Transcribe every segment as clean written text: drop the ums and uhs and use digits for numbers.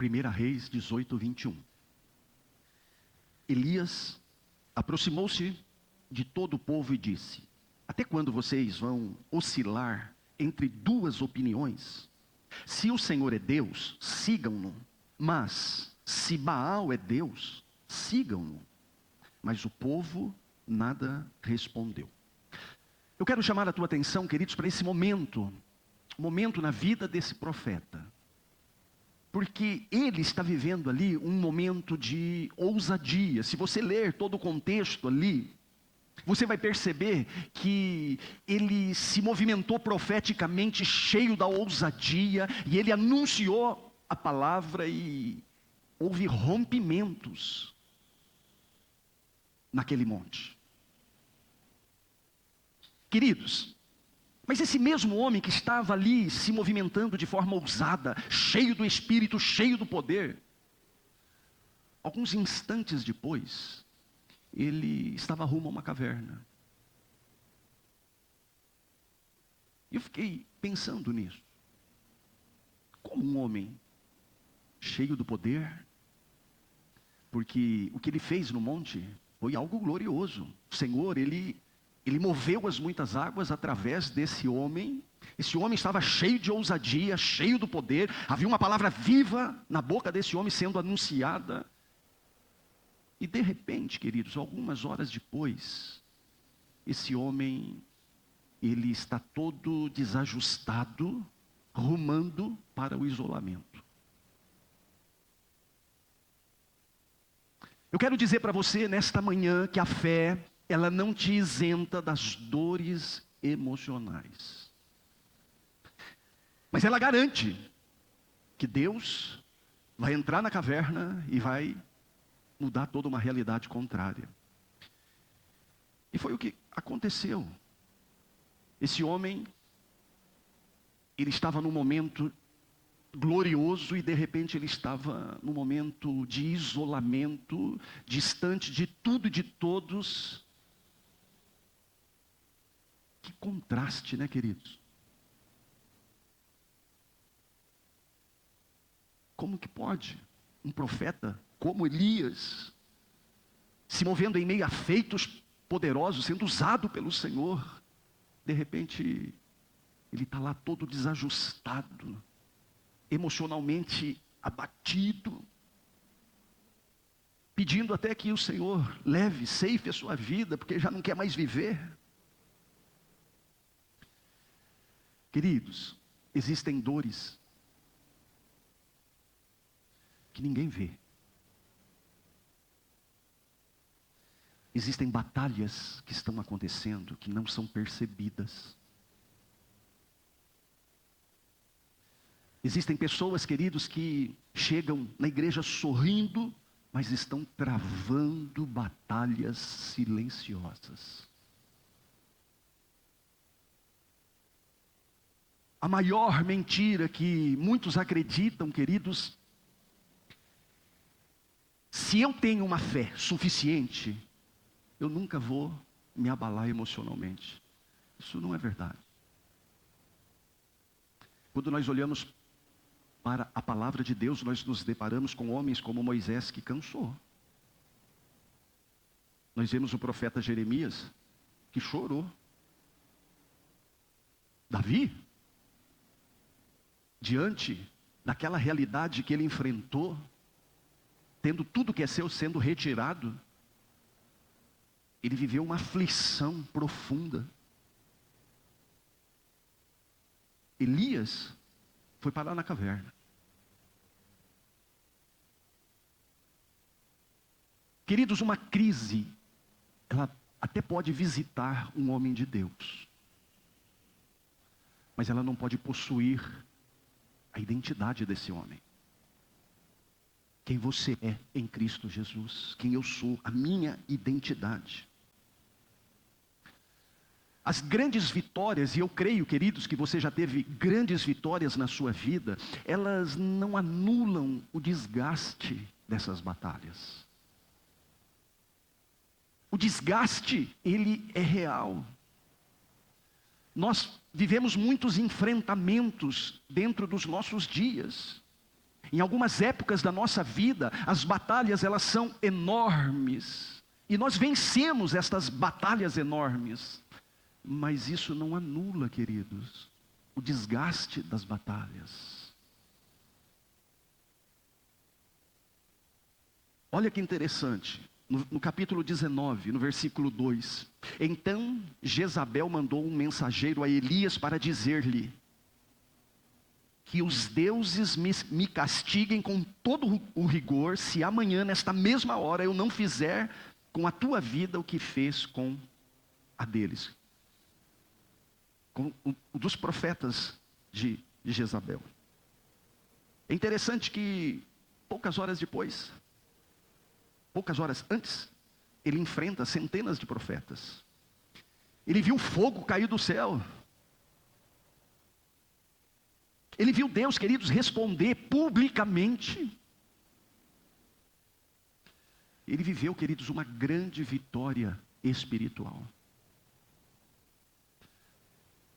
1 Reis 18, 21. Elias aproximou-se de todo o povo e disse: até quando vocês vão oscilar entre duas opiniões? Se o Senhor é Deus, sigam-no. Mas se Baal é Deus, sigam-no. Mas o povo nada respondeu. Eu quero chamar a tua atenção, queridos, para esse momento na vida desse profeta. Porque ele está vivendo ali um momento de ousadia. Se você ler todo o contexto ali, você vai perceber que ele se movimentou profeticamente, cheio da ousadia, e ele anunciou a palavra e houve rompimentos naquele monte. Queridos, mas esse mesmo homem que estava ali se movimentando de forma ousada, cheio do Espírito, cheio do poder, alguns instantes depois, ele estava rumo a uma caverna. E eu fiquei pensando nisso. Como um homem cheio do poder, porque o que ele fez no monte foi algo glorioso. O Senhor, ele moveu as muitas águas através desse homem. Esse homem estava cheio de ousadia, cheio do poder. Havia uma palavra viva na boca desse homem sendo anunciada. E de repente, queridos, algumas horas depois, esse homem, ele está todo desajustado, rumando para o isolamento. Eu quero dizer para você nesta manhã que a fé, ela não te isenta das dores emocionais. Mas ela garante que Deus vai entrar na caverna e vai mudar toda uma realidade contrária. E foi o que aconteceu. Esse homem, ele estava num momento glorioso e de repente ele estava num momento de isolamento, distante de tudo e de todos. Que contraste, né, queridos? Como que pode um profeta como Elias, se movendo em meio a feitos poderosos, sendo usado pelo Senhor, de repente ele está lá todo desajustado, emocionalmente abatido, pedindo até que o Senhor leve, ceife a sua vida, porque já não quer mais viver. Queridos, existem dores que ninguém vê. Existem batalhas que estão acontecendo que não são percebidas. Existem pessoas, queridos, que chegam na igreja sorrindo, mas estão travando batalhas silenciosas. A maior mentira que muitos acreditam, queridos, se eu tenho uma fé suficiente, eu nunca vou me abalar emocionalmente. Isso não é verdade. Quando nós olhamos para a palavra de Deus, nós nos deparamos com homens como Moisés, que cansou. Nós vemos o profeta Jeremias, que chorou. Davi, diante daquela realidade que ele enfrentou, tendo tudo que é seu sendo retirado, ele viveu uma aflição profunda. Elias foi parar na caverna. Queridos, uma crise, ela até pode visitar um homem de Deus, mas ela não pode possuir a identidade desse homem. Quem você é em Cristo Jesus, quem eu sou, a minha identidade. As grandes vitórias, e eu creio, queridos, que você já teve grandes vitórias na sua vida, elas não anulam o desgaste dessas batalhas. O desgaste, ele é real. Nós vivemos muitos enfrentamentos dentro dos nossos dias. Em algumas épocas da nossa vida, as batalhas elas são enormes. E nós vencemos estas batalhas enormes. Mas isso não anula, queridos, o desgaste das batalhas. Olha que interessante. No capítulo 19, no versículo 2. Então Jezabel mandou um mensageiro a Elias para dizer-lhe: que os deuses me castiguem com todo o rigor, se amanhã, nesta mesma hora, eu não fizer com a tua vida o que fez com a deles. Com o dos profetas de Jezabel. É interessante que poucas horas depois, poucas horas antes, ele enfrenta centenas de profetas. Ele viu fogo cair do céu. Ele viu Deus, queridos, responder publicamente. Ele viveu, queridos, uma grande vitória espiritual.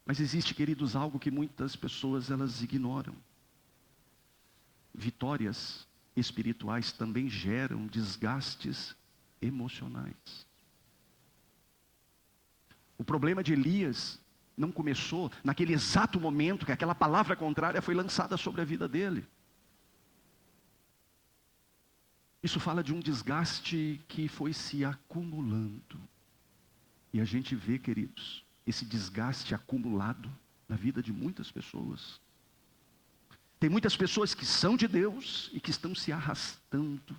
Mas existe, queridos, algo que muitas pessoas elas ignoram. Vitórias espirituais também geram desgastes emocionais. O problema de Elias não começou naquele exato momento que aquela palavra contrária foi lançada sobre a vida dele. Isso fala de um desgaste que foi se acumulando. E a gente vê, queridos, esse desgaste acumulado na vida de muitas pessoas. Tem muitas pessoas que são de Deus e que estão se arrastando,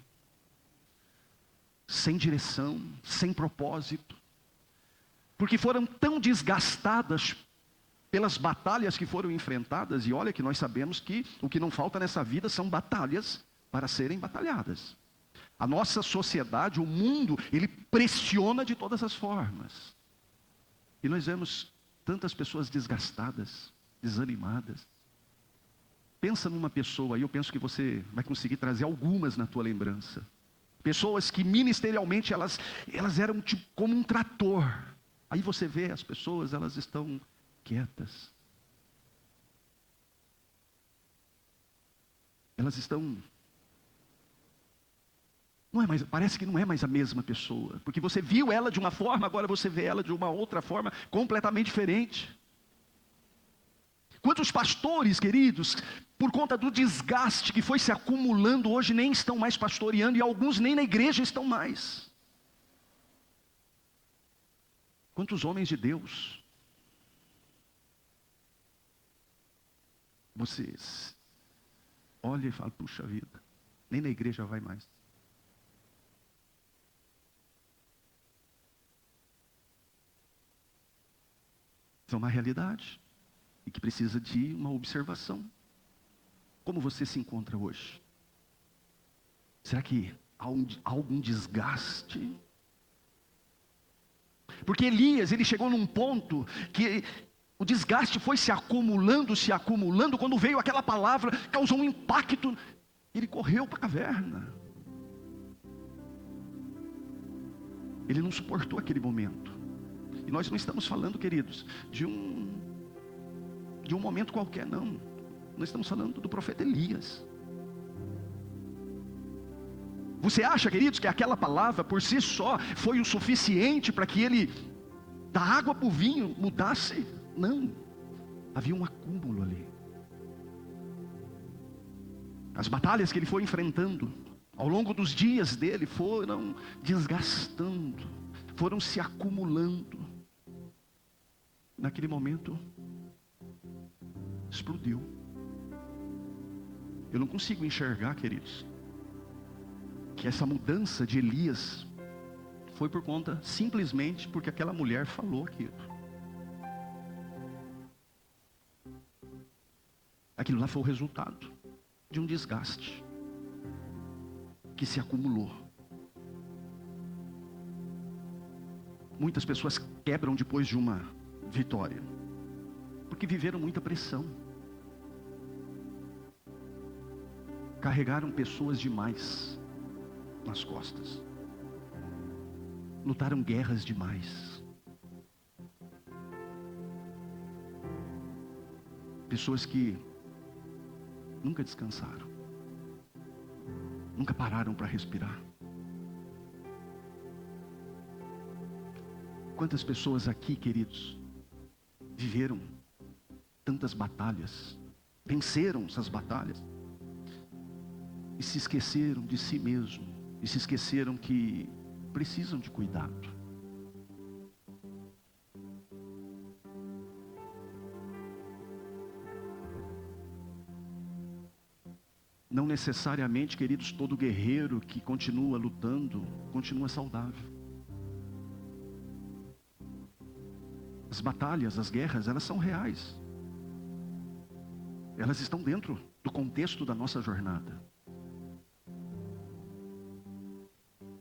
sem direção, sem propósito, porque foram tão desgastadas pelas batalhas que foram enfrentadas. E olha que nós sabemos que o que não falta nessa vida são batalhas para serem batalhadas. A nossa sociedade, o mundo, ele pressiona de todas as formas. E nós vemos tantas pessoas desgastadas, desanimadas. Pensa numa pessoa, e eu penso que você vai conseguir trazer algumas na tua lembrança. Pessoas que ministerialmente elas eram tipo como um trator. Aí você vê as pessoas, elas estão quietas. Elas estão... Não é mais, parece que não é mais a mesma pessoa. Porque você viu ela de uma forma, agora você vê ela de uma outra forma, completamente diferente. Quantos pastores, queridos, por conta do desgaste que foi se acumulando, hoje nem estão mais pastoreando, e alguns nem na igreja estão mais. Quantos homens de Deus vocês olha e fala: puxa vida, nem na igreja vai mais. Isso é uma realidade e que precisa de uma observação. Como você se encontra hoje? Será que há algum desgaste? Porque Elias, ele chegou num ponto que o desgaste foi se acumulando, quando veio aquela palavra, causou um impacto, ele correu para a caverna. Ele não suportou aquele momento. E nós não estamos falando, queridos, de um momento qualquer, não. Nós estamos falando do profeta Elias. Você acha, queridos, que aquela palavra por si só foi o suficiente para que ele, da água para o vinho, mudasse? Não, havia um acúmulo ali. As batalhas que ele foi enfrentando ao longo dos dias dele foram desgastando, foram se acumulando. Naquele momento explodiu. Eu não consigo enxergar, queridos, que essa mudança de Elias foi por conta, simplesmente porque aquela mulher falou aquilo. Aquilo lá foi o resultado de um desgaste que se acumulou. Muitas pessoas quebram depois de uma vitória, porque viveram muita pressão, carregaram pessoas demais nas costas, lutaram guerras demais, pessoas que nunca descansaram, nunca pararam para respirar. Quantas pessoas aqui, queridos, viveram tantas batalhas, venceram essas batalhas, e se esqueceram de si mesmo, e se esqueceram que precisam de cuidado. Não necessariamente, queridos, todo guerreiro que continua lutando, continua saudável. As batalhas, as guerras, elas são reais. Elas estão dentro do contexto da nossa jornada.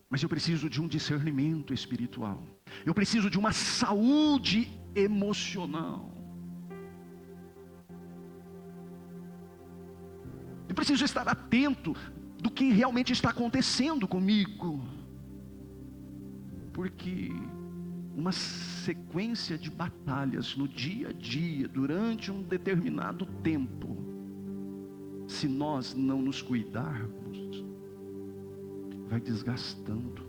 Mas eu preciso de um discernimento espiritual. Eu preciso de uma saúde emocional. Eu preciso estar atento do que realmente está acontecendo comigo. Porque uma sequência de batalhas no dia a dia, durante um determinado tempo, se nós não nos cuidarmos, vai desgastando,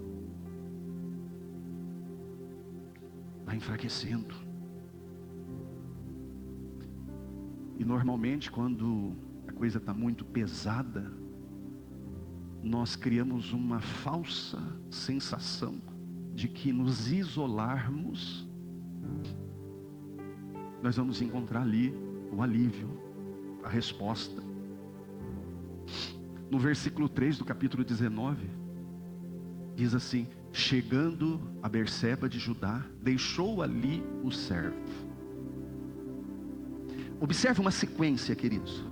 vai enfraquecendo. E normalmente quando a coisa está muito pesada, nós criamos uma falsa sensação de que nos isolarmos, nós vamos encontrar ali o alívio, a resposta. No versículo 3 do capítulo 19, diz assim: chegando a Berseba de Judá, deixou ali o servo. Observe uma sequência, queridos.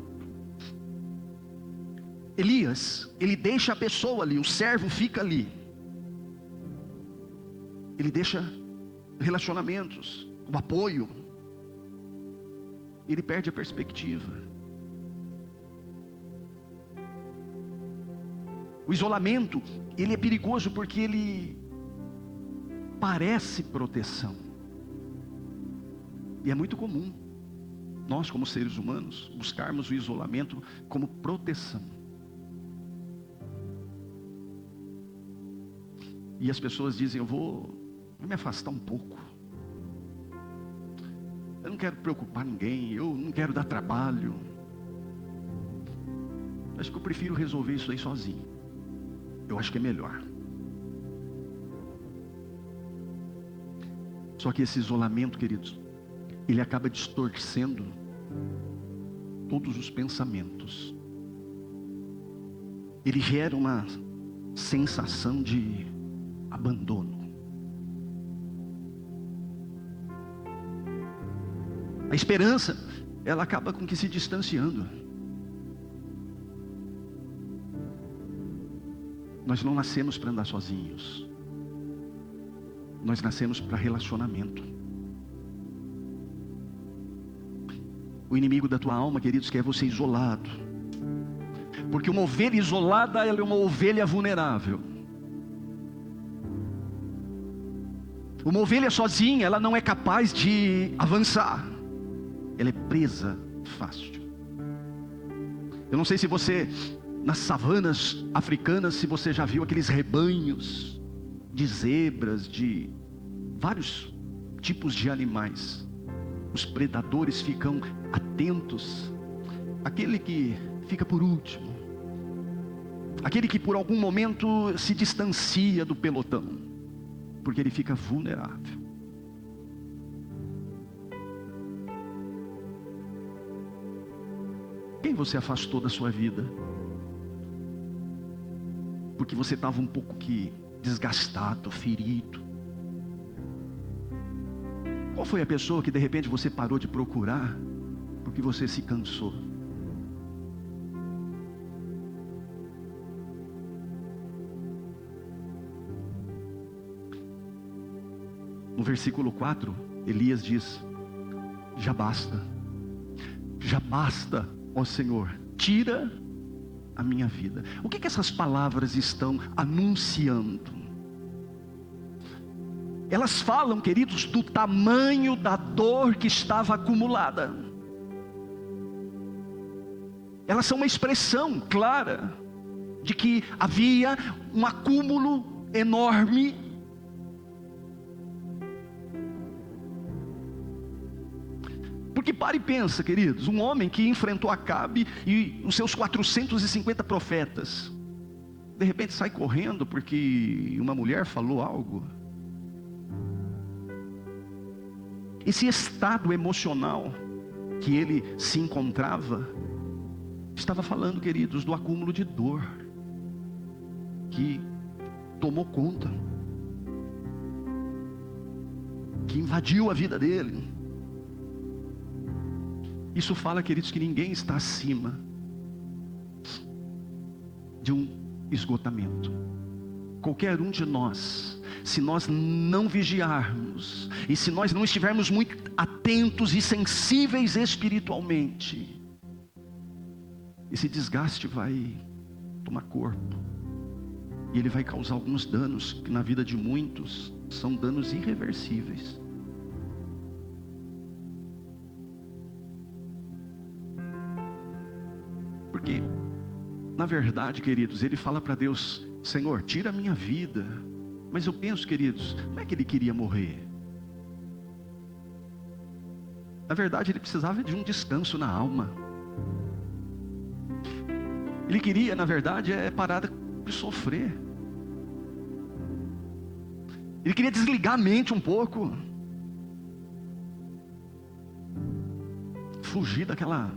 Elias, ele deixa a pessoa ali, o servo fica ali. Ele deixa relacionamentos, o apoio. Ele perde a perspectiva. O isolamento, ele é perigoso porque ele parece proteção. E é muito comum nós, como seres humanos, buscarmos o isolamento como proteção. E as pessoas dizem: eu vou me afastar um pouco. Eu não quero preocupar ninguém, eu não quero dar trabalho. Acho que eu prefiro resolver isso aí sozinho. Eu acho que é melhor. Só que esse isolamento, queridos, ele acaba distorcendo todos os pensamentos. Ele gera uma sensação de abandono. A esperança, ela acaba com que se distanciando. Nós não nascemos para andar sozinhos. Nós nascemos para relacionamento. O inimigo da tua alma, queridos, quer você isolado. Porque uma ovelha isolada, ela é uma ovelha vulnerável. Uma ovelha sozinha, ela não é capaz de avançar. Ela é presa fácil. Eu não sei se você, nas savanas africanas, se você já viu aqueles rebanhos de zebras, de vários tipos de animais. Os predadores ficam atentos. Aquele que fica por último, aquele que por algum momento se distancia do pelotão, porque ele fica vulnerável. Quem você afastou da sua vida? Porque você estava um pouco que desgastado, ferido. Qual foi a pessoa que de repente você parou de procurar, porque você se cansou? No versículo 4, Elias diz: já basta, ó Senhor, tira a minha vida. O que essas palavras estão anunciando? Elas falam, queridos, do tamanho da dor que estava acumulada. Elas são uma expressão clara de que havia um acúmulo enorme. Porque para e pensa, queridos, um homem que enfrentou Acabe e os seus 450 profetas, de repente sai correndo porque uma mulher falou algo. Esse estado emocional que ele se encontrava, estava falando, queridos, do acúmulo de dor que tomou conta, que invadiu a vida dele. Isso fala, queridos, que ninguém está acima de um esgotamento. Qualquer um de nós, se nós não vigiarmos, e se nós não estivermos muito atentos e sensíveis espiritualmente, esse desgaste vai tomar corpo, e ele vai causar alguns danos, que na vida de muitos, são danos irreversíveis. Porque, na verdade, queridos, ele fala para Deus: Senhor, tira a minha vida. Mas eu penso, queridos, como é que ele queria morrer? Na verdade, ele precisava de um descanso na alma. Ele queria, na verdade, parar de sofrer. Ele queria desligar a mente um pouco, fugir daquela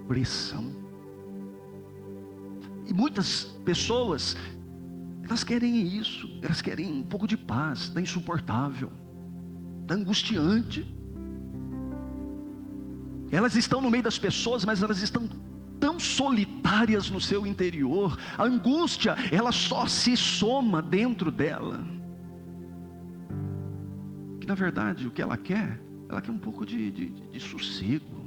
pressão. E muitas pessoas, elas querem isso, elas querem um pouco de paz. Está insuportável, está angustiante. Elas estão no meio das pessoas, mas elas estão tão solitárias no seu interior. A angústia, ela só se soma dentro dela. Que na verdade o que ela quer um pouco de sossego.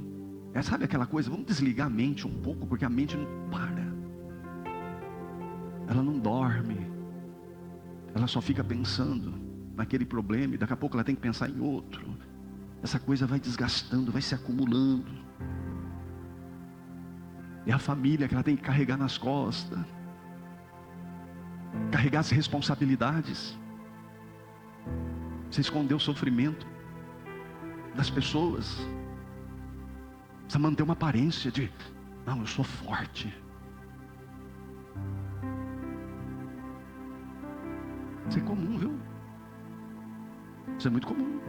Sabe aquela coisa, vamos desligar a mente um pouco, porque a mente não para. Ela não dorme, ela só fica pensando naquele problema, e daqui a pouco ela tem que pensar em outro. Essa coisa vai desgastando, vai se acumulando. É a família que ela tem que carregar nas costas, carregar as responsabilidades. Você escondeu o sofrimento das pessoas, precisa manter uma aparência de, não, eu sou forte. Isso é comum, viu? Isso é muito comum.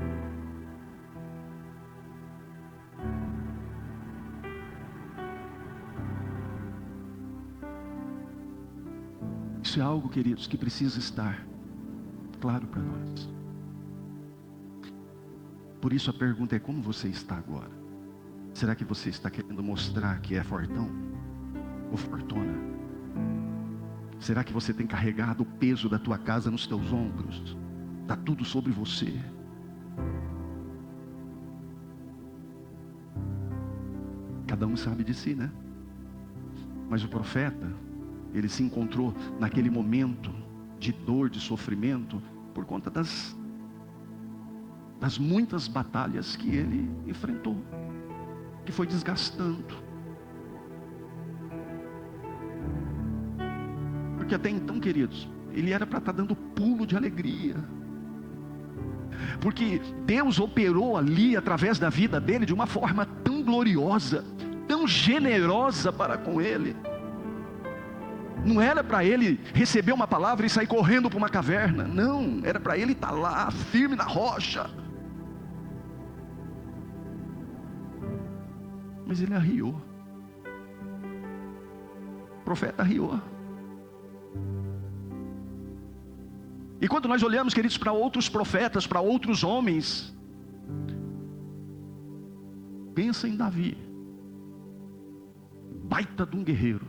Isso é algo, queridos, que precisa estar claro para nós. Por isso a pergunta é: como você está agora? Será que você está querendo mostrar que é fortão ou fortuna? Será que você tem carregado o peso da tua casa nos teus ombros? Está tudo sobre você. Cada um sabe de si, né? Mas o profeta, ele se encontrou naquele momento de dor, de sofrimento, por conta das muitas batalhas que ele enfrentou, que foi desgastando. Porque até então, queridos, ele era para estar dando pulo de alegria, porque Deus operou ali através da vida dele de uma forma tão gloriosa, tão generosa para com ele. Não era para ele receber uma palavra e sair correndo para uma caverna, não, era para ele estar lá, firme na rocha. Mas ele arriou. O profeta arriou. E quando nós olhamos, queridos, para outros profetas, para outros homens, pensa em Davi, baita de um guerreiro,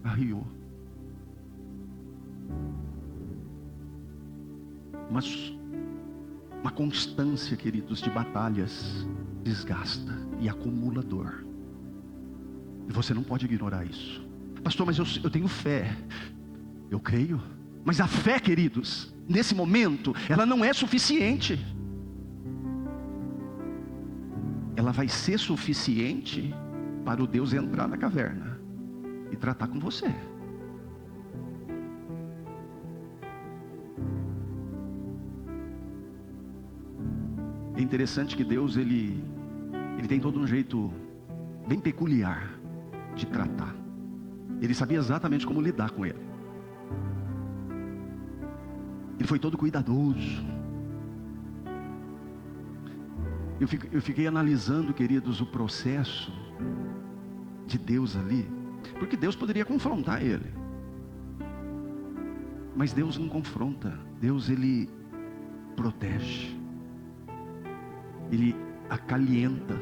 arriou. Mas uma constância, queridos, de batalhas desgasta e acumula dor. E você não pode ignorar isso. Pastor, mas eu tenho fé. Eu creio. Mas a fé, queridos, nesse momento, ela não é suficiente. Ela vai ser suficiente para o Deus entrar na caverna e tratar com você. É interessante que Deus, ele tem todo um jeito bem peculiar de tratar. Ele sabia exatamente como lidar com ele. Ele foi todo cuidadoso. Eu fiquei analisando, queridos, o processo de Deus ali, porque Deus poderia confrontar ele, mas Deus não confronta. Deus, ele protege, ele acalenta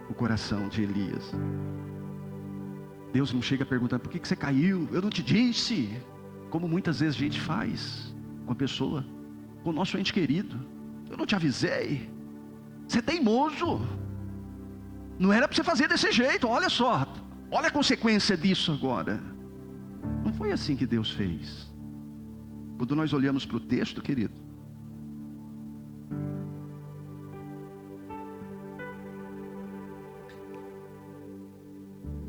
o coração de Elias. Deus não chega perguntando: por que você caiu? Eu não te disse. Como muitas vezes a gente faz com a pessoa, com o nosso ente querido: eu não te avisei, você é teimoso, não era para você fazer desse jeito, olha só, olha a consequência disso agora. Não foi assim que Deus fez. Quando nós olhamos para o texto, querido,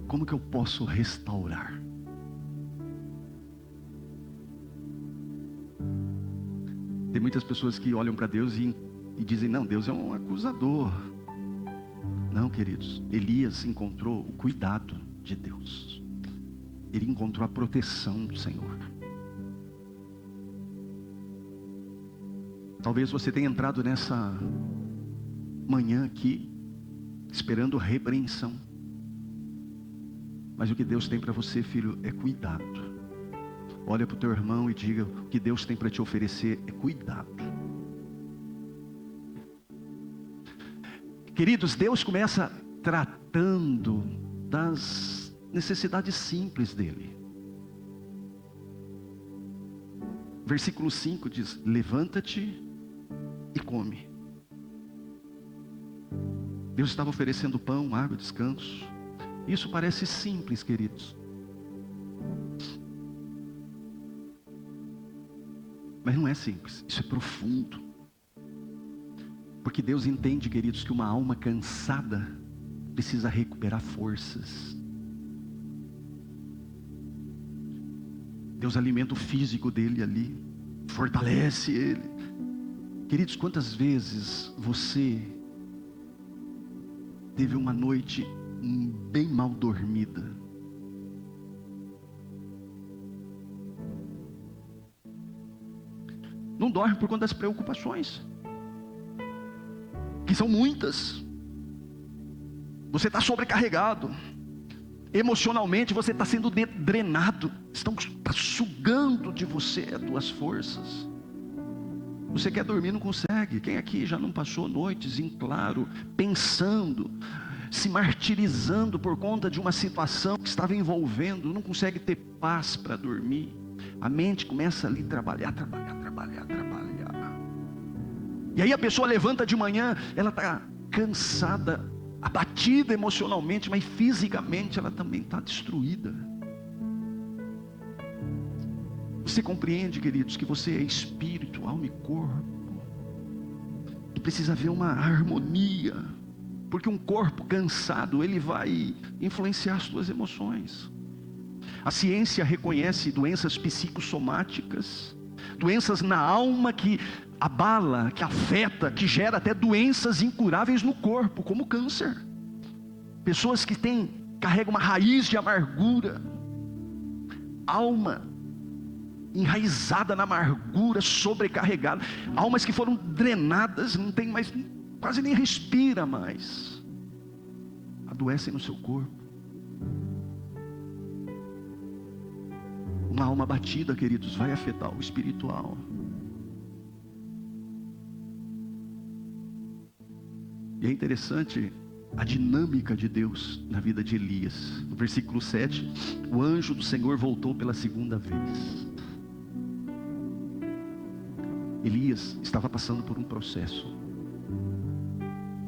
como que eu posso restaurar? Tem muitas pessoas que olham para Deus e dizem: não, Deus é um acusador. Não, queridos, Elias encontrou o cuidado de Deus. Ele encontrou a proteção do Senhor. Talvez você tenha entrado nessa manhã aqui esperando repreensão, mas o que Deus tem para você, filho, é cuidado. Olha para o teu irmão e diga: o que Deus tem para te oferecer é cuidado. Queridos, Deus começa tratando das necessidades simples dele. Versículo 5 diz: levanta-te e come. Deus estava oferecendo pão, água, descanso. Isso parece simples, queridos, mas não é simples, isso é profundo. Porque Deus entende, queridos, que uma alma cansada precisa recuperar forças. Deus alimenta o físico dele ali, fortalece ele. Queridos, quantas vezes você teve uma noite bem mal dormida? Não dorme por conta das preocupações, que são muitas. Você está sobrecarregado. Emocionalmente você está sendo drenado. Está sugando de você as tuas forças. Você quer dormir, não consegue. Quem aqui já não passou noites em claro, pensando, se martirizando por conta de uma situação que estava envolvendo, não consegue ter paz para dormir? A mente começa ali a trabalhar. E aí a pessoa levanta de manhã, ela está cansada, abatida emocionalmente, mas fisicamente ela também está destruída. Você compreende, queridos, que você é espírito, alma e corpo, que precisa haver uma harmonia, porque um corpo cansado, ele vai influenciar as suas emoções. A ciência reconhece doenças psicossomáticas, doenças na alma que abala, que afeta, que gera até doenças incuráveis no corpo, como câncer. Pessoas que carregam uma raiz de amargura, alma enraizada na amargura, sobrecarregada, almas que foram drenadas, não tem mais, quase nem respira mais, adoecem no seu corpo. Uma alma abatida, queridos, vai afetar o espiritual. E é interessante a dinâmica de Deus na vida de Elias. No versículo 7, o anjo do Senhor voltou pela segunda vez. Elias estava passando por um processo.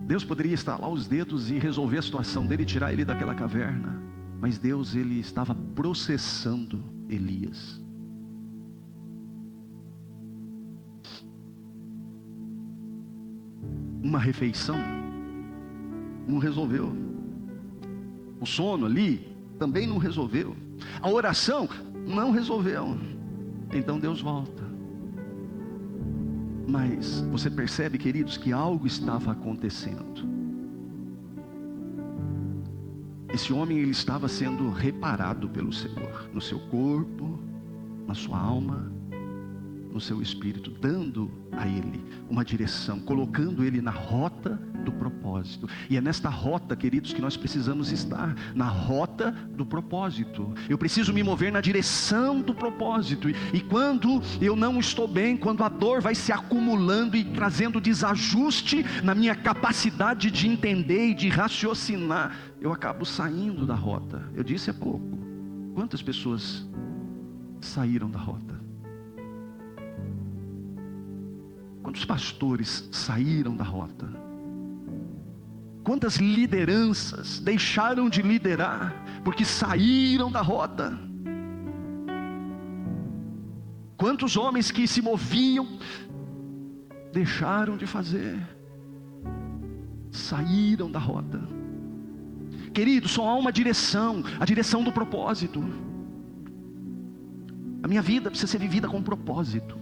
Deus poderia estalar os dedos e resolver a situação dele, tirar ele daquela caverna, mas Deus, ele estava processando Elias. Uma refeição não resolveu. O sono ali também não resolveu. A oração não resolveu. Então Deus volta. Mas você percebe, queridos, que algo estava acontecendo. Esse homem, ele estava sendo reparado pelo Senhor, no seu corpo, na sua alma, no seu espírito, dando a ele uma direção, colocando ele na rota do propósito. E é nesta rota, queridos, que nós precisamos estar, na rota do propósito. Eu preciso me mover na direção do propósito. E quando eu não estou bem, quando a dor vai se acumulando e trazendo desajuste na minha capacidade de entender e de raciocinar, eu acabo saindo da rota. Eu disse há pouco, quantas pessoas saíram da rota? Quantos pastores saíram da rota? Quantas lideranças deixaram de liderar porque saíram da rota? Quantos homens que se moviam deixaram de fazer, saíram da rota? Querido, só há uma direção, a direção do propósito. A minha vida precisa ser vivida com propósito,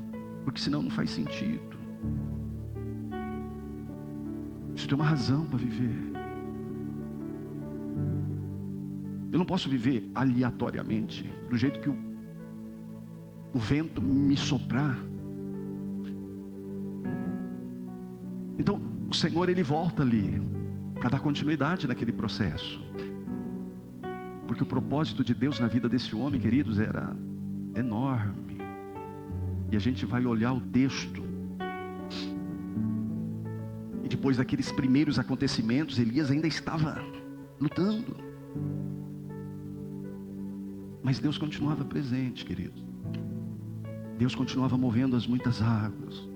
porque senão não faz sentido. Isso tem uma razão para viver. Eu não posso viver aleatoriamente, do jeito que o vento me soprar. Então o Senhor, ele volta ali para dar continuidade naquele processo, porque o propósito de Deus na vida desse homem, queridos, era enorme. E a gente vai olhar o texto, e depois daqueles primeiros acontecimentos, Elias ainda estava lutando, mas Deus continuava presente, queridos. Deus continuava movendo as muitas águas.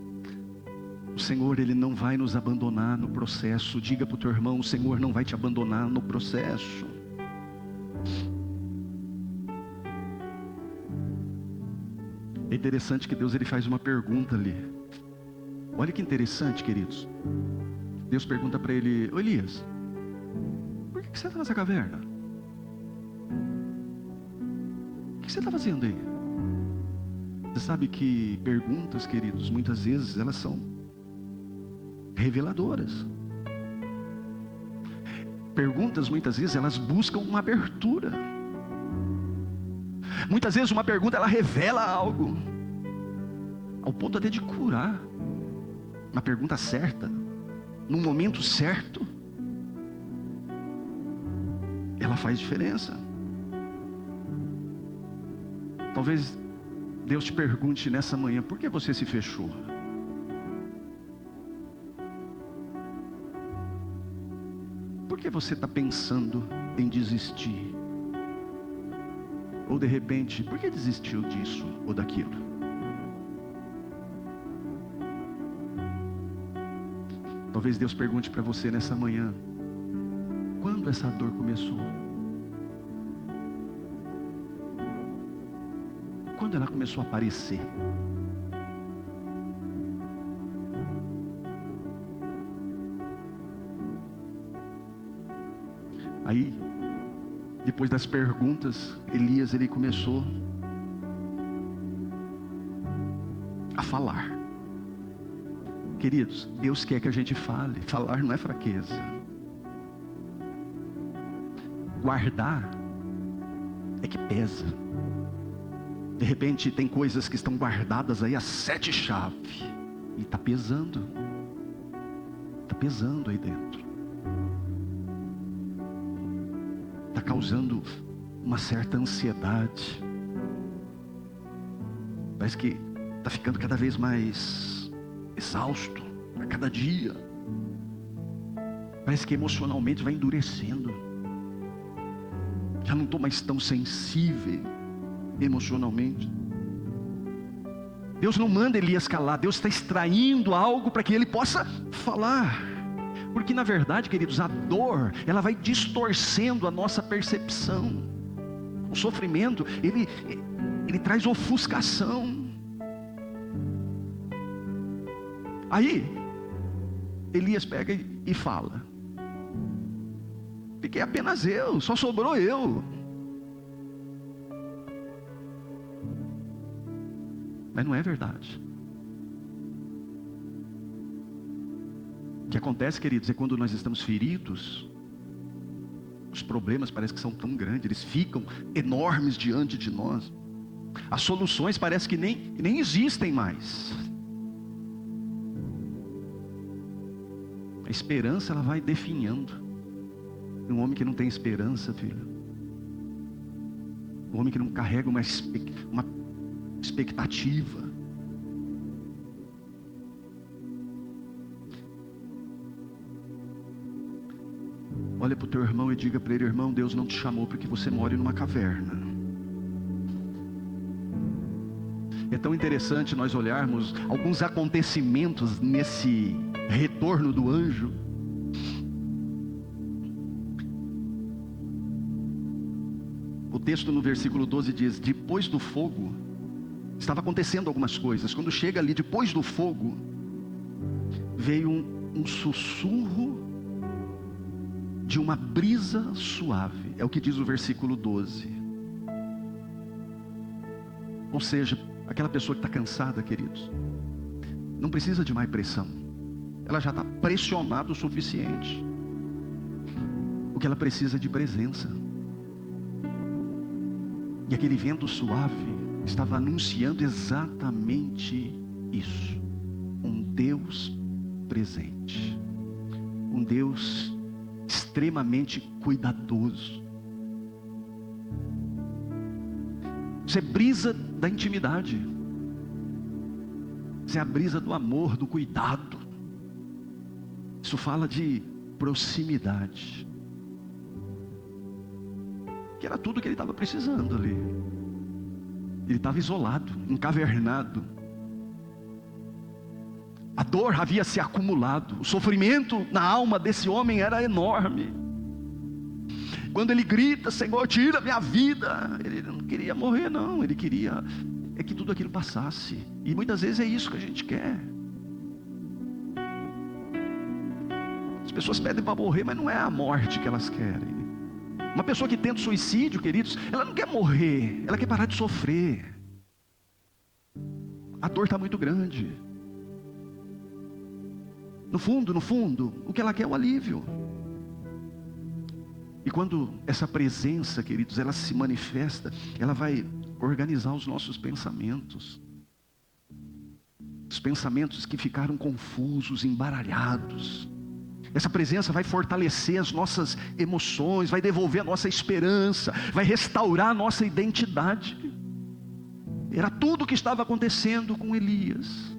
O Senhor, ele não vai nos abandonar no processo. Diga para o teu irmão: o Senhor não vai te abandonar no processo. É interessante que Deus, ele faz uma pergunta ali. Olha que interessante, queridos. Deus pergunta para ele: ô Elias, por que você está nessa caverna? O que você está fazendo aí? Você sabe que perguntas, queridos, muitas vezes elas são reveladoras. Perguntas, muitas vezes, elas buscam uma abertura. Muitas vezes uma pergunta, ela revela algo, ao ponto até de curar. Uma pergunta certa, no momento certo, ela faz diferença. Talvez Deus te pergunte nessa manhã: por que você se fechou? Por que você está pensando em desistir? Ou de repente, por que desistiu disso ou daquilo? Talvez Deus pergunte para você nessa manhã: quando essa dor começou? Quando ela começou a aparecer? Aí, depois das perguntas, Elias, ele começou a falar. Queridos, Deus quer que a gente fale. Falar não é fraqueza. Guardar é que pesa. De repente tem coisas que estão guardadas aí a 7 chaves, e está pesando. Está pesando aí dentro. Está causando uma certa ansiedade. Parece que está ficando cada vez mais exausto a cada dia. Parece que emocionalmente vai endurecendo. Já não estou mais tão sensível emocionalmente. Deus não manda Elias calar. Deus está extraindo algo para que ele possa falar. Porque na verdade, queridos, a dor, ela vai distorcendo a nossa percepção. O sofrimento, ele traz ofuscação. Aí Elias pega e fala: Fiquei apenas eu, só sobrou eu. Mas não é verdade. O que acontece, queridos, é quando nós estamos feridos, os problemas parecem que são tão grandes, eles ficam enormes diante de nós. As soluções parecem que nem existem mais. A esperança, ela vai definhando. Um homem que não tem esperança, filho, um homem que não carrega uma expectativa, olha para o teu irmão e diga para ele: irmão, Deus não te chamou para que você more numa caverna. É tão interessante nós olharmos alguns acontecimentos nesse retorno do anjo. O texto no versículo 12 diz: depois do fogo, estava acontecendo algumas coisas. Quando chega ali, depois do fogo, veio um sussurro de uma brisa suave. É o que diz o versículo 12. Ou seja, aquela pessoa que está cansada, queridos, não precisa de mais pressão. Ela já está pressionada o suficiente. O que ela precisa é de presença. E aquele vento suave estava anunciando exatamente isso. Um Deus presente. Um Deus extremamente cuidadoso. Isso é brisa da intimidade. Isso é a brisa do amor, do cuidado. Isso fala de proximidade. Que era tudo que ele estava precisando ali. Ele estava isolado, encavernado. A dor havia se acumulado. O sofrimento na alma desse homem era enorme. Quando ele grita: Senhor, tira minha vida, ele não queria morrer, não. Ele queria que tudo aquilo passasse. E muitas vezes é isso que a gente quer. As pessoas pedem para morrer, mas não é a morte que elas querem. Uma pessoa que tenta suicídio, queridos, ela não quer morrer, ela quer parar de sofrer. A dor está muito grande. No fundo, o que ela quer é o alívio. E quando essa presença, queridos, ela se manifesta, ela vai organizar os nossos pensamentos. Os pensamentos que ficaram confusos, embaralhados. Essa presença vai fortalecer as nossas emoções, vai devolver a nossa esperança, vai restaurar a nossa identidade. Era tudo o que estava acontecendo com Elias.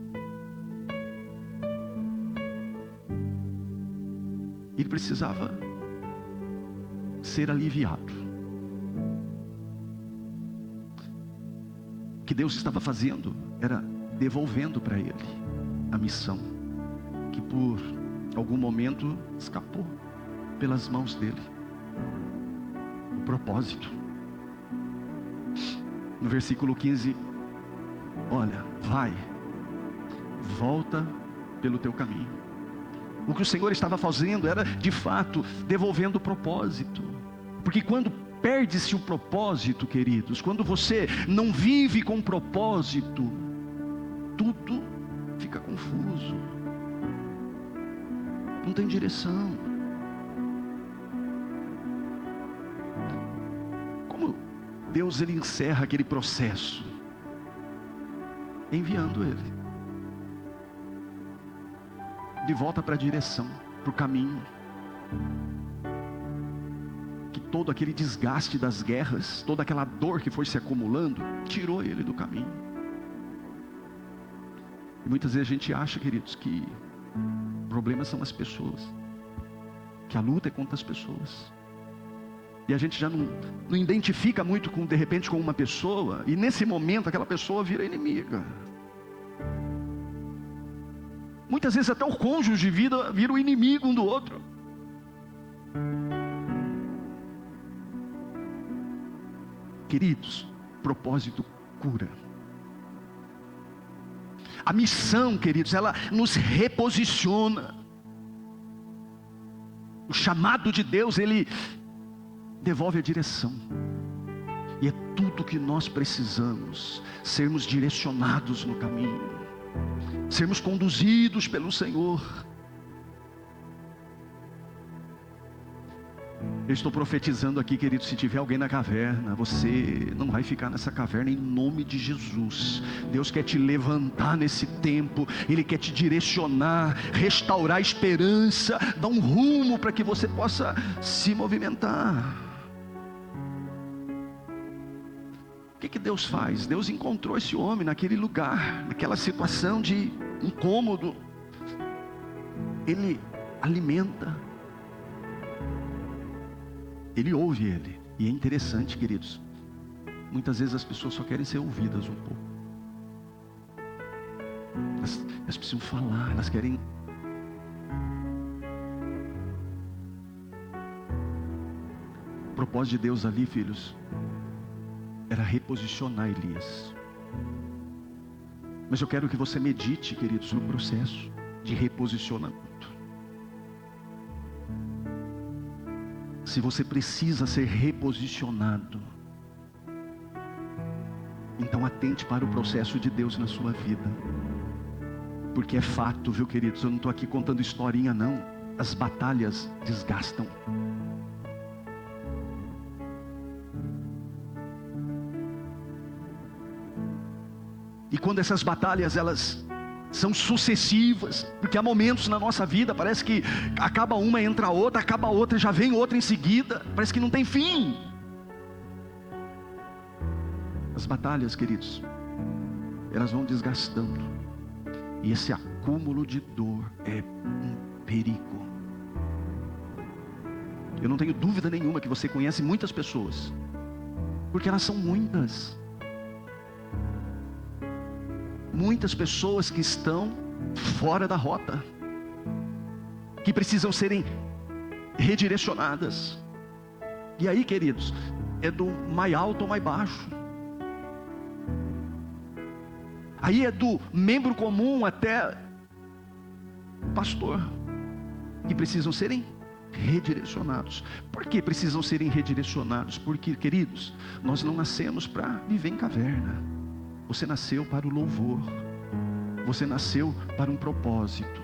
Ele precisava ser aliviado. O que Deus estava fazendo era devolvendo para ele a missão que por algum momento escapou pelas mãos dele. O propósito. No versículo 15, olha, vai, volta pelo teu caminho. O que o Senhor estava fazendo era, de fato, devolvendo o propósito. Porque quando perde-se o propósito, queridos, quando você não vive com propósito, tudo fica confuso. Não tem direção. Como Deus ele encerra aquele processo? Enviando ele de volta para a direção, para o caminho. Que todo aquele desgaste das guerras, toda aquela dor que foi se acumulando, tirou ele do caminho. E muitas vezes a gente acha, queridos, que problemas são as pessoas, que a luta é contra as pessoas, e a gente já não identifica muito com, de repente, com uma pessoa, e nesse momento aquela pessoa vira inimiga. Muitas vezes até o cônjuge de vida vira o inimigo um do outro. Queridos, propósito cura. A missão, queridos, ela nos reposiciona. O chamado de Deus, ele devolve a direção. E é tudo que nós precisamos, sermos direcionados no caminho, sermos conduzidos pelo Senhor. Eu estou profetizando aqui, querido, se tiver alguém na caverna, você não vai ficar nessa caverna em nome de Jesus. Deus quer te levantar nesse tempo, Ele quer te direcionar, restaurar a esperança, dar um rumo para que você possa se movimentar. O que Deus faz? Deus encontrou esse homem naquele lugar, naquela situação de incômodo. Ele alimenta, Ele ouve ele. E é interessante, queridos, muitas vezes as pessoas só querem ser ouvidas um pouco. Elas precisam falar, elas querem. O propósito de Deus ali, filhos, era reposicionar Elias. Mas eu quero que você medite, queridos, no processo de reposicionamento. Se você precisa ser reposicionado, então atente para o processo de Deus na sua vida. Porque é fato, viu, queridos? Eu não estou aqui contando historinha, não. As batalhas desgastam. E quando essas batalhas, elas são sucessivas, porque há momentos na nossa vida, parece que acaba uma, entra outra, acaba outra, já vem outra em seguida, parece que não tem fim. As batalhas, queridos, elas vão desgastando, e esse acúmulo de dor é um perigo. Eu não tenho dúvida nenhuma que você conhece muitas pessoas, porque elas são muitas. Muitas pessoas que estão fora da rota, que precisam serem redirecionadas. E aí, queridos, é do mais alto ao mais baixo. Aí é do membro comum até o pastor, que precisam serem redirecionados. Por que precisam serem redirecionados? Porque, queridos, nós não nascemos para viver em caverna. Você nasceu para o louvor. Você nasceu para um propósito.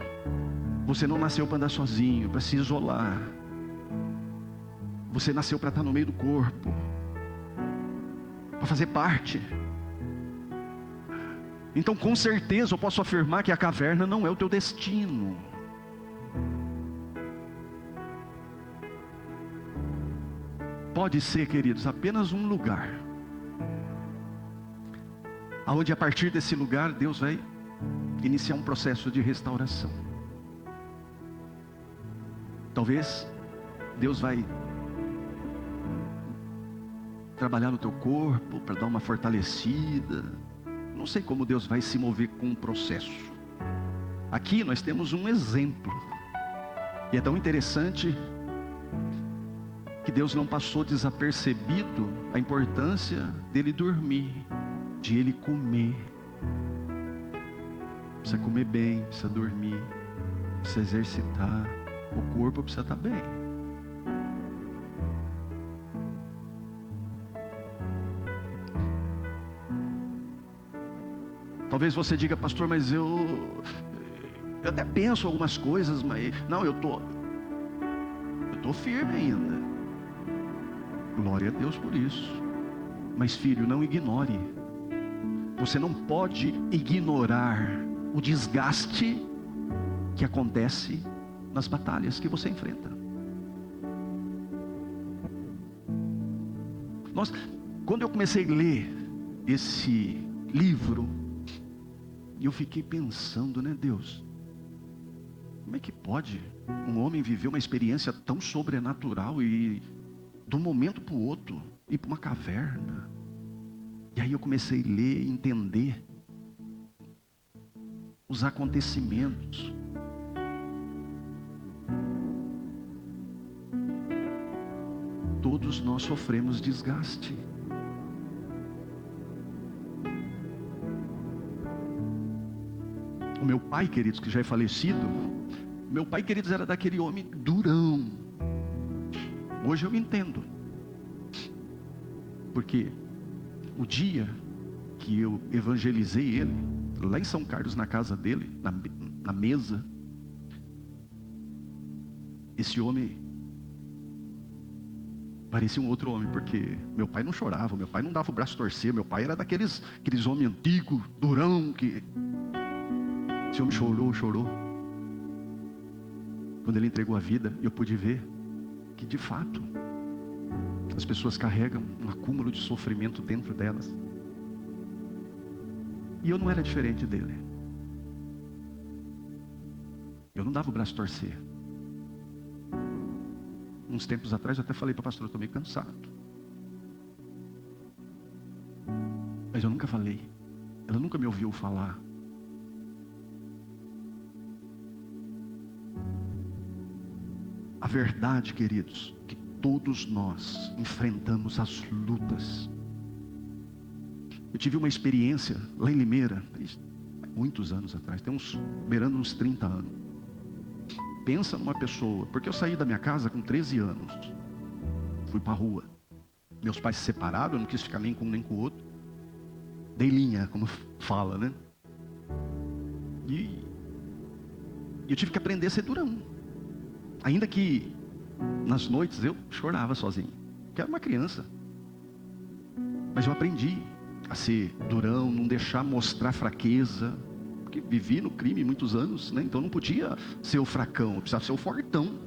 Você não nasceu para andar sozinho, para se isolar. Você nasceu para estar no meio do corpo, para fazer parte. Então, com certeza, eu posso afirmar que a caverna não é o teu destino. Pode ser, queridos, apenas um lugar, aonde a partir desse lugar Deus vai iniciar um processo de restauração. Talvez Deus vai trabalhar no teu corpo para dar uma fortalecida. Não sei como Deus vai se mover com o processo. Aqui nós temos um exemplo, e é tão interessante que Deus não passou desapercebido a importância dele dormir, de ele comer. Precisa comer bem, precisa dormir, precisa exercitar, o corpo precisa estar bem. Talvez você diga, pastor, mas eu até penso algumas coisas, mas não, eu tô firme ainda. Glória a Deus por isso. Mas filho, não ignore. Você não pode ignorar o desgaste que acontece nas batalhas que você enfrenta. Quando eu comecei a ler esse livro, eu fiquei pensando, né, Deus, como é que pode um homem viver uma experiência tão sobrenatural e de um momento para o outro ir para uma caverna? E aí eu comecei a ler e entender os acontecimentos. Todos nós sofremos desgaste. O meu pai, queridos, que já é falecido, meu pai, queridos, era daquele homem durão. Hoje eu entendo. Porque o dia que eu evangelizei ele, lá em São Carlos, na casa dele, na mesa, esse homem parecia um outro homem, porque meu pai não chorava, meu pai não dava o braço a torcer, meu pai era daqueles homens antigos, durão, que esse homem chorou. Quando ele entregou a vida, eu pude ver que de fato as pessoas carregam um acúmulo de sofrimento dentro delas. E eu não era diferente dele. Eu não dava o braço a torcer. Uns tempos atrás eu até falei para a pastora, eu estou meio cansado. Mas eu nunca falei. Ela nunca me ouviu falar. A verdade, queridos, que todos nós enfrentamos as lutas. Eu tive uma experiência lá em Limeira, muitos anos atrás, tem beirando uns 30 anos. Pensa numa pessoa, porque eu saí da minha casa com 13 anos, fui para a rua. Meus pais se separaram, eu não quis ficar nem com um nem com o outro. Dei linha, como fala, né? E eu tive que aprender a ser durão. Ainda que nas noites eu chorava sozinho, porque era uma criança. Mas eu aprendi a ser durão, não deixar mostrar fraqueza. Porque vivi no crime muitos anos, né? Então não podia ser o fracão, eu precisava ser o fortão.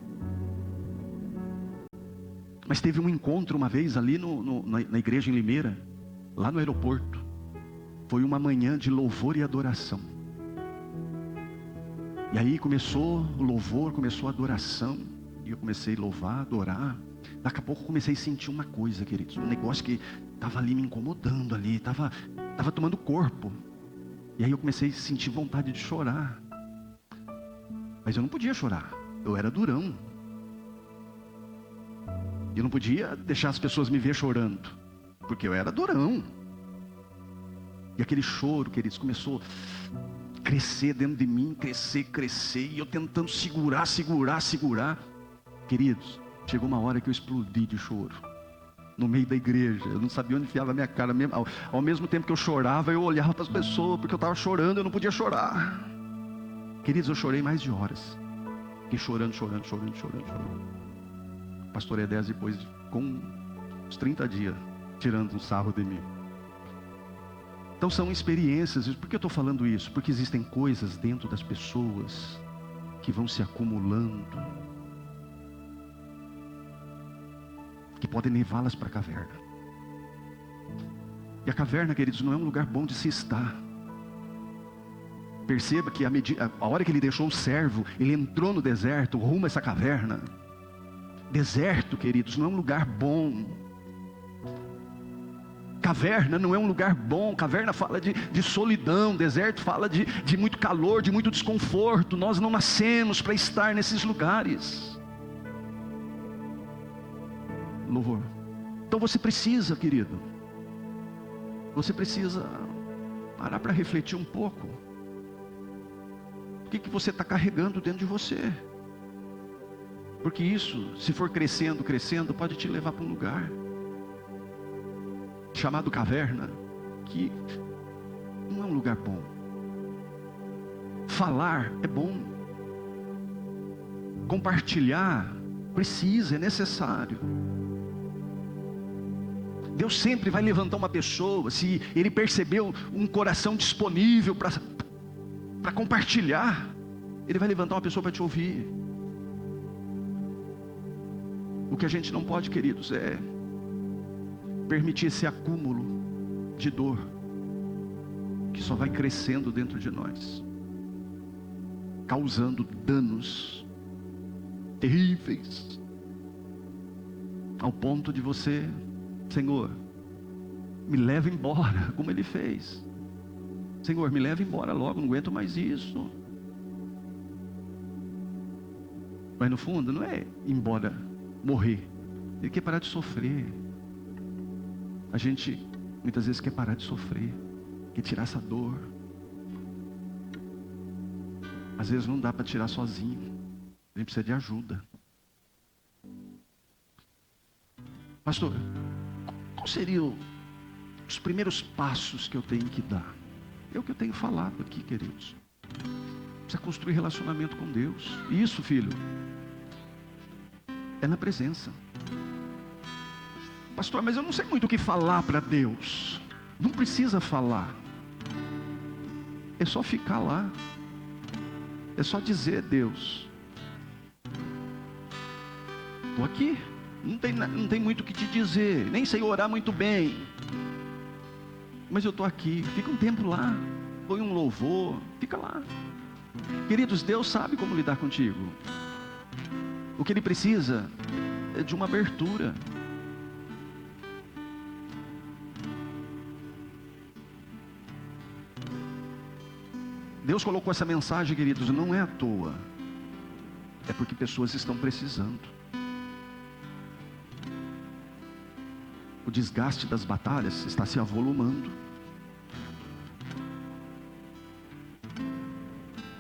Mas teve um encontro uma vez ali na igreja em Limeira, lá no aeroporto. Foi uma manhã de louvor e adoração. E aí começou o louvor, começou a adoração. E eu comecei a louvar, adorar. Daqui a pouco eu comecei a sentir uma coisa, queridos. Um negócio que estava ali me incomodando ali, estava tomando corpo. E aí eu comecei a sentir vontade de chorar. Mas eu não podia chorar. Eu era durão. Eu não podia deixar as pessoas me ver chorando. Porque eu era durão. E aquele choro, queridos, começou a crescer dentro de mim. Crescer. E eu tentando segurar. Queridos, chegou uma hora que eu explodi de choro. No meio da igreja, eu não sabia onde enfiava a minha cara. Ao mesmo tempo que eu chorava, eu olhava para as pessoas, porque eu estava chorando, eu não podia chorar. Queridos, eu chorei mais de horas. Fiquei chorando. O pastor Edés, depois, com uns 30 dias, tirando um sarro de mim. Então são experiências. Por que eu estou falando isso? Porque existem coisas dentro das pessoas que vão se acumulando, que podem levá-las para a caverna. E a caverna, queridos, não é um lugar bom de se estar. Perceba que a hora que ele deixou o servo, ele entrou no deserto, rumo a essa caverna. Deserto, queridos, não é um lugar bom. Caverna não é um lugar bom. Caverna fala de solidão. Deserto fala de muito calor, de muito desconforto. Nós não nascemos para estar nesses lugares. Louvor. Então você precisa, querido, você precisa parar para refletir um pouco. O que você está carregando dentro de você? Porque isso, se for crescendo, pode te levar para um lugar chamado caverna, que não é um lugar bom. Falar é bom. Compartilhar precisa, é necessário. Deus sempre vai levantar uma pessoa, se Ele percebeu um coração disponível para compartilhar, Ele vai levantar uma pessoa para te ouvir. O que a gente não pode, queridos, é permitir esse acúmulo de dor, que só vai crescendo dentro de nós, causando danos terríveis, ao ponto de você: Senhor, me leva embora, como ele fez. Senhor, me leva embora logo, não aguento mais isso. Mas no fundo não é ir embora, morrer. Ele quer parar de sofrer. A gente muitas vezes quer parar de sofrer, quer tirar essa dor. Às vezes não dá para tirar sozinho. A gente precisa de ajuda. Pastor, qual seriam os primeiros passos que eu tenho que dar? É o que eu tenho falado aqui, queridos. Precisa construir relacionamento com Deus. E isso, filho, é na presença. Pastor, mas eu não sei muito o que falar para Deus. Não precisa falar. É só ficar lá. É só dizer: Deus, estou aqui. Não tem muito o que te dizer. Nem sei orar muito bem, mas eu estou aqui. Fica um tempo lá. Põe um louvor. Fica lá. Queridos, Deus sabe como lidar contigo. O que Ele precisa é de uma abertura. Deus colocou essa mensagem, queridos, não é à toa. É porque pessoas estão precisando. O desgaste das batalhas está se avolumando.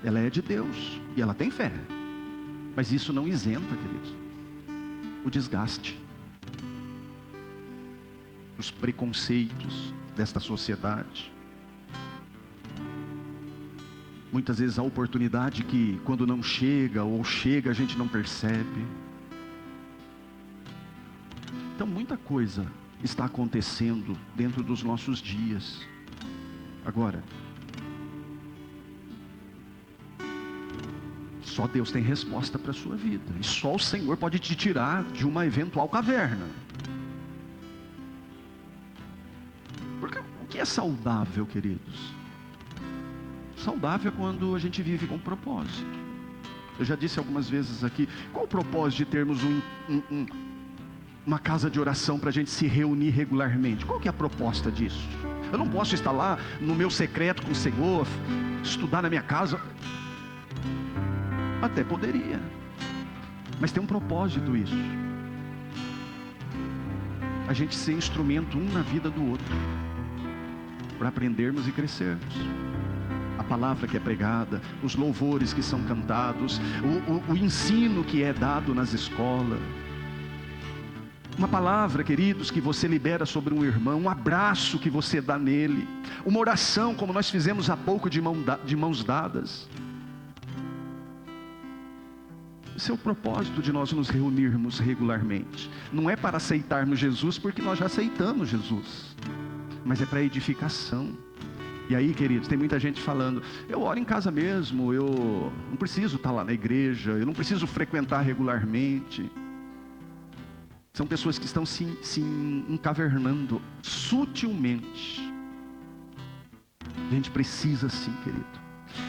Ela é de Deus e ela tem fé. Mas isso não isenta, queridos, o desgaste, os preconceitos desta sociedade. Muitas vezes a oportunidade que quando não chega, ou chega, a gente não percebe. Então muita coisa está acontecendo dentro dos nossos dias. Agora, só Deus tem resposta para a sua vida. E só o Senhor pode te tirar de uma eventual caverna. Porque o que é saudável, queridos? Saudável é quando a gente vive com propósito. Eu já disse algumas vezes aqui, qual o propósito de termos uma casa de oração para a gente se reunir regularmente? Qual que é a proposta disso? Eu não posso estar lá no meu secreto com o Senhor, estudar na minha casa. Até poderia, mas tem um propósito isso. A gente ser instrumento um na vida do outro, para aprendermos e crescermos. A palavra que é pregada, os louvores que são cantados, o ensino que é dado nas escolas. Uma palavra, queridos, que você libera sobre um irmão, um abraço que você dá nele, uma oração como nós fizemos há pouco de mãos dadas. Esse é o propósito de nós nos reunirmos regularmente. Não é para aceitarmos Jesus, porque nós já aceitamos Jesus, mas é para edificação. E aí, queridos, tem muita gente falando: eu oro em casa mesmo, eu não preciso estar lá na igreja, eu não preciso frequentar regularmente. São pessoas que estão se encavernando sutilmente. A gente precisa sim, querido.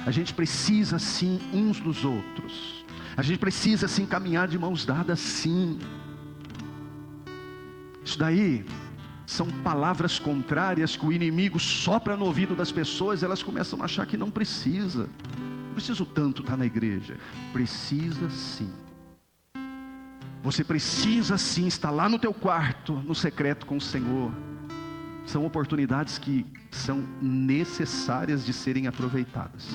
A gente precisa sim uns dos outros. A gente precisa sim caminhar de mãos dadas, sim. Isso daí são palavras contrárias que o inimigo sopra no ouvido das pessoas. Elas começam a achar que não precisa. Não preciso tanto estar na igreja. Precisa sim. Você precisa sim estar lá no teu quarto, no secreto com o Senhor. São oportunidades que são necessárias de serem aproveitadas.